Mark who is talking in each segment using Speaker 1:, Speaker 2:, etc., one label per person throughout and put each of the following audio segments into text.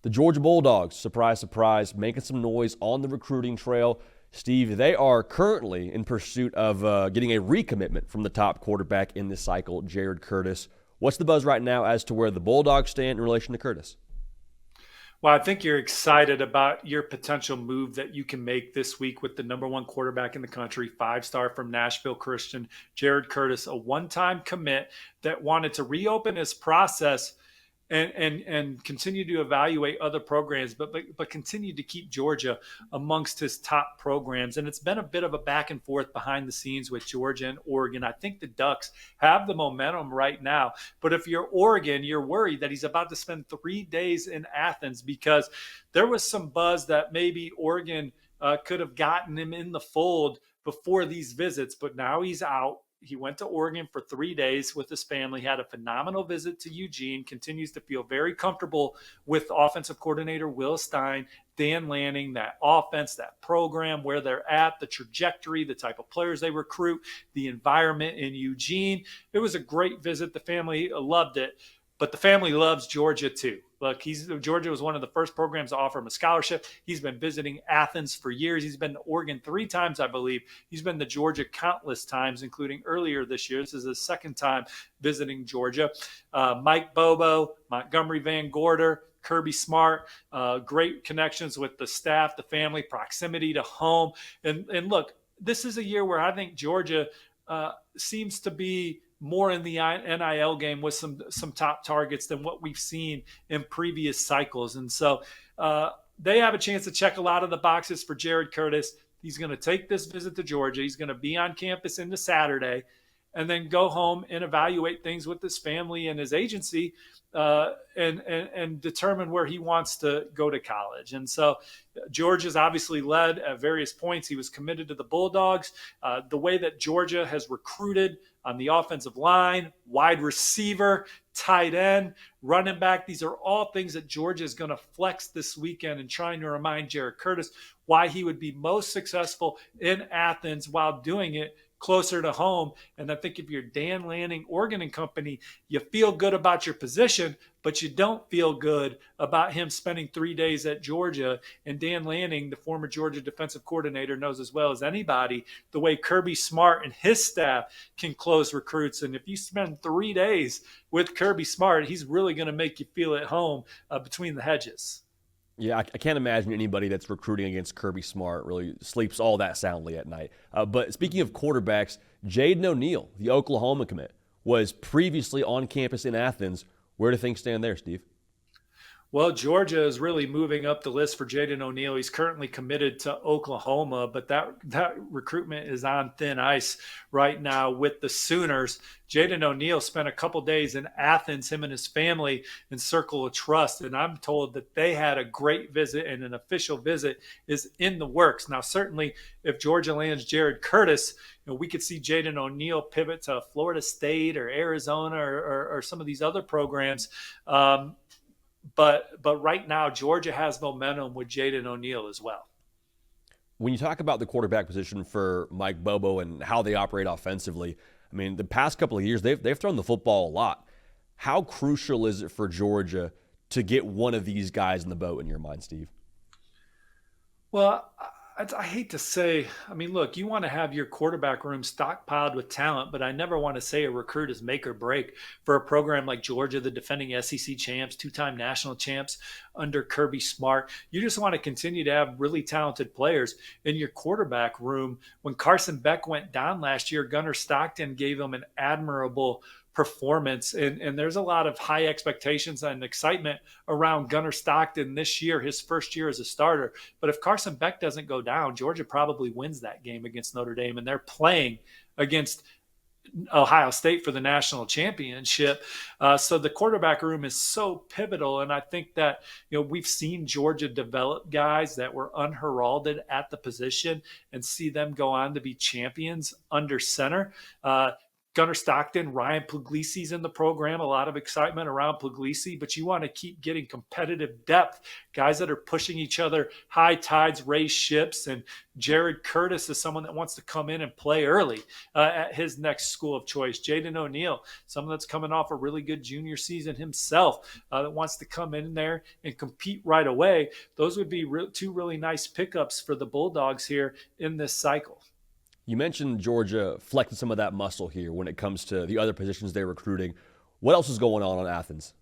Speaker 1: The Georgia Bulldogs, surprise, surprise, making some noise on the recruiting trail. Steve, they are currently in pursuit of getting a recommitment from the top quarterback in this cycle, Jared Curtis. What's the buzz right now as to where the Bulldogs stand in relation to Curtis?
Speaker 2: Well, I think you're excited about your potential move that you can make this week with the number one quarterback in the country, five-star from Nashville Christian, Jared Curtis, a one-time commit that wanted to reopen his process and continue to evaluate other programs, but continue to keep Georgia amongst his top programs. And it's been a bit of a back and forth behind the scenes with Georgia and Oregon. I think the Ducks have the momentum right now, but if you're Oregon, you're worried that he's about to spend 3 days in Athens because there was some buzz that maybe Oregon could have gotten him in the fold before these visits, but now he's out. He went to Oregon for 3 days with his family, had a phenomenal visit to Eugene, continues to feel very comfortable with offensive coordinator Will Stein, Dan Lanning, that offense, that program, where they're at, the trajectory, the type of players they recruit, the environment in Eugene. It was a great visit. The family loved it. But the family loves Georgia too. Look, Georgia was one of the first programs to offer him a scholarship. He's been visiting Athens for years. He's been to Oregon 3 times, I believe. He's been to Georgia countless times, including earlier this year. This is his second time visiting Georgia. Mike Bobo, Montgomery Van Gorder, Kirby Smart, great connections with the staff, the family, proximity to home. And look, this is a year where I think Georgia seems to be more in the NIL game with some top targets than what we've seen in previous cycles. And so they have a chance to check a lot of the boxes for Jared Curtis. He's going to take this visit to Georgia. He's going to be on campus into Saturday and then go home and evaluate things with his family and his agency and determine where he wants to go to college. And so Georgia's obviously led at various points. He was committed to the Bulldogs. The way that Georgia has recruited on the offensive line, wide receiver, tight end, running back, these are all things that Georgia is going to flex this weekend and trying to remind Jared Curtis why he would be most successful in Athens while doing it closer to home. And I think if you're Dan Lanning, Oregon and company, you feel good about your position, but you don't feel good about him spending 3 days at Georgia. And Dan Lanning, the former Georgia defensive coordinator, knows as well as anybody the way Kirby Smart and his staff can close recruits. And if you spend 3 days with Kirby Smart, he's really going to make you feel at home between the hedges.
Speaker 1: Yeah, I can't imagine anybody that's recruiting against Kirby Smart really sleeps all that soundly at night. But speaking of quarterbacks, Jaden O'Neal, the Oklahoma commit, was previously on campus in Athens. Where do things stand there, Steve?
Speaker 2: Well, Georgia is really moving up the list for Jaden O'Neal. He's currently committed to Oklahoma, but that recruitment is on thin ice right now with the Sooners. Jaden O'Neal spent a couple days in Athens, him and his family, in Circle of Trust, and I'm told that they had a great visit and an official visit is in the works. Now, certainly, if Georgia lands Jared Curtis, we could see Jaden O'Neal pivot to Florida State or Arizona or some of these other programs. But right now, Georgia has momentum with Jaden O'Neal as well.
Speaker 1: When you talk about the quarterback position for Mike Bobo and how they operate offensively, I mean, the past couple of years, they've thrown the football a lot. How crucial is it for Georgia to get one of these guys in the boat in your mind, Steve?
Speaker 2: Well, I hate to say, I mean, look, you want to have your quarterback room stockpiled with talent, but I never want to say a recruit is make or break for a program like Georgia, the defending SEC champs, two-time national champs under Kirby Smart. You just want to continue to have really talented players in your quarterback room. When Carson Beck went down last year, Gunnar Stockton gave him an admirable performance. And there's a lot of high expectations and excitement around Gunnar Stockton this year, his first year as a starter. But if Carson Beck doesn't go down, Georgia probably wins that game against Notre Dame. And they're playing against Ohio State for the national championship. So the quarterback room is so pivotal. And I think that, we've seen Georgia develop guys that were unheralded at the position and see them go on to be champions under center. Gunnar Stockton, Ryan Puglisi's in the program, a lot of excitement around Puglisi, but you want to keep getting competitive depth, guys that are pushing each other. High tides raise ships, and Jared Curtis is someone that wants to come in and play early at his next school of choice. Jaden O'Neal, someone that's coming off a really good junior season himself, that wants to come in there and compete right away. Those would be two really nice pickups for the Bulldogs here in this cycle.
Speaker 1: You mentioned Georgia flexing some of that muscle here when it comes to the other positions they're recruiting. What else is going on Athens?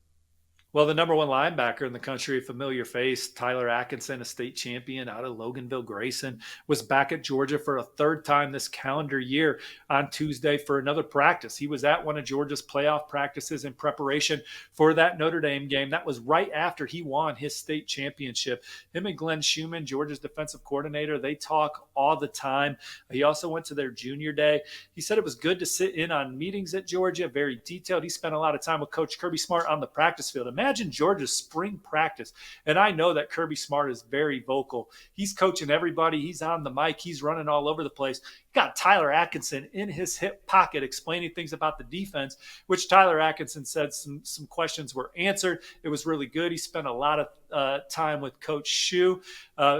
Speaker 2: Well, the number one linebacker in the country, a familiar face, Tyler Atkinson, a state champion out of Loganville Grayson, was back at Georgia for a third time this calendar year on Tuesday for another practice. He was at one of Georgia's playoff practices in preparation for that Notre Dame game. That was right after he won his state championship. Him and Glenn Schumann, Georgia's defensive coordinator, they talk all the time. He also went to their junior day. He said it was good to sit in on meetings at Georgia, very detailed. He spent a lot of time with Coach Kirby Smart on the practice field. Imagine Georgia's spring practice. And I know that Kirby Smart is very vocal. He's coaching everybody. He's on the mic. He's running all over the place. Got Tyler Atkinson in his hip pocket explaining things about the defense, which Tyler Atkinson said some questions were answered. It was really good. He spent a lot of time with Coach Shue.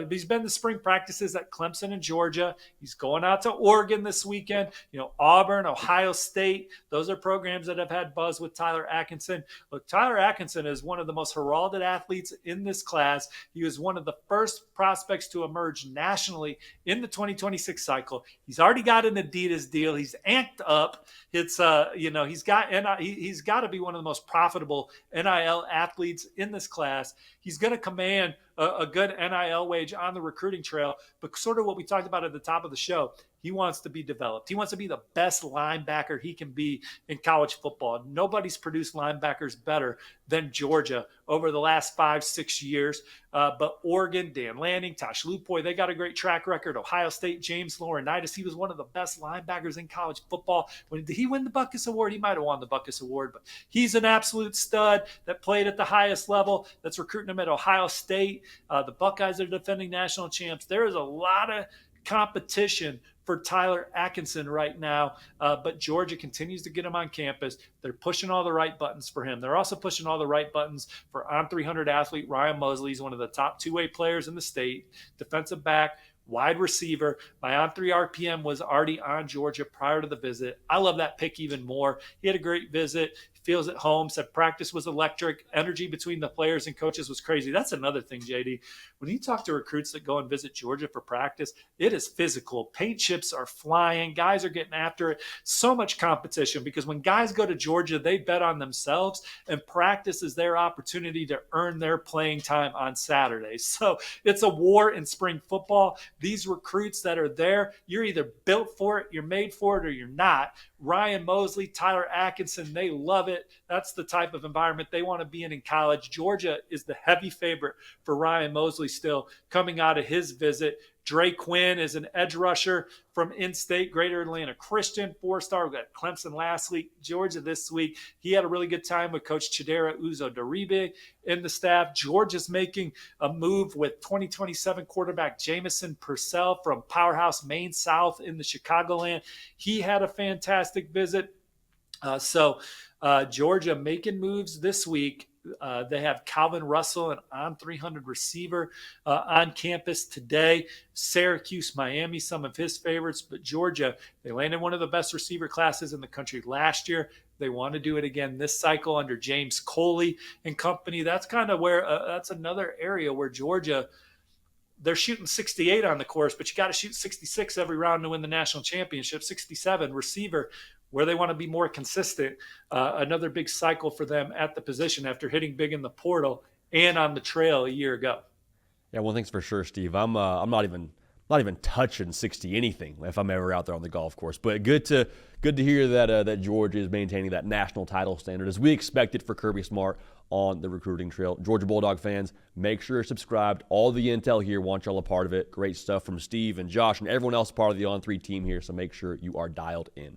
Speaker 2: He's been to spring practices at Clemson and Georgia. He's going out to Oregon this weekend. Auburn, Ohio State. Those are programs that have had buzz with Tyler Atkinson. Look, Tyler Atkinson is one of the most heralded athletes in this class. He was one of the first prospects to emerge nationally in the 2026 cycle. He's already got an Adidas deal. He's amped up. It's he's got to be one of the most profitable NIL athletes in this class. He's going to command a good NIL wage on the recruiting trail, but sort of what we talked about at the top of the show, he wants to be developed. He wants to be the best linebacker he can be in college football. Nobody's produced linebackers better than Georgia over the last 5-6 years. But Oregon, Dan Lanning, Tosh Lupoy, they got a great track record. Ohio State, James Laurinaitis, he was one of the best linebackers in college football. Did he win the Butkus Award? He might have won the Butkus Award, but he's an absolute stud that played at the highest level, that's recruiting him at Ohio State. The Buckeyes are defending national champs. There is a lot of competition for Tyler Atkinson right now, but Georgia continues to get him on campus. They're pushing all the right buttons for him. They're also pushing all the right buttons for on 300 athlete Ryan Mosley. He's one of the top two-way players in the state, defensive back, wide receiver. My on-3 RPM was already on Georgia prior to the visit. I love that pick even more. He had a great visit. Feels at home, said practice was electric. Energy between the players and coaches was crazy. That's another thing, JD. When you talk to recruits that go and visit Georgia for practice, it is physical. Paint chips are flying. Guys are getting after it. So much competition because when guys go to Georgia, they bet on themselves, and practice is their opportunity to earn their playing time on Saturdays. So it's a war in spring football. These recruits that are there, you're either built for it, you're made for it, or you're not. Ryan Mosley, Tyler Atkinson, they love it. That's the type of environment they want to be in college. Georgia is the heavy favorite for Ryan Mosley still coming out of his visit. Dre Quinn is an edge rusher from in-state, Greater Atlanta Christian, 4-star. We got Clemson last week, Georgia this week. He had a really good time with Coach Chidera Uzo-Daribe in the staff. Georgia's making a move with 2027 quarterback Jamison Purcell from Powerhouse Maine South in the Chicagoland. He had a fantastic visit. Georgia making moves this week. They have Calvin Russell, an on 300 receiver, on campus today. Syracuse, Miami, some of his favorites. But Georgia, they landed one of the best receiver classes in the country last year. They want to do it again this cycle under James Coley and company. That's kind of where that's another area where Georgia, they're shooting 68 on the course, but you got to shoot 66 every round to win the national championship. 67 receiver, where they want to be more consistent. Another big cycle for them at the position after hitting big in the portal and on the trail a year ago.
Speaker 1: Yeah, one thing's for sure, Steve. I'm not even touching 60 anything if I'm ever out there on the golf course. But good to hear that Georgia is maintaining that national title standard as we expected for Kirby Smart on the recruiting trail. Georgia Bulldog fans, make sure you're subscribed. All the intel here, want y'all a part of it. Great stuff from Steve and Josh and everyone else part of the On3 team here, so make sure you are dialed in.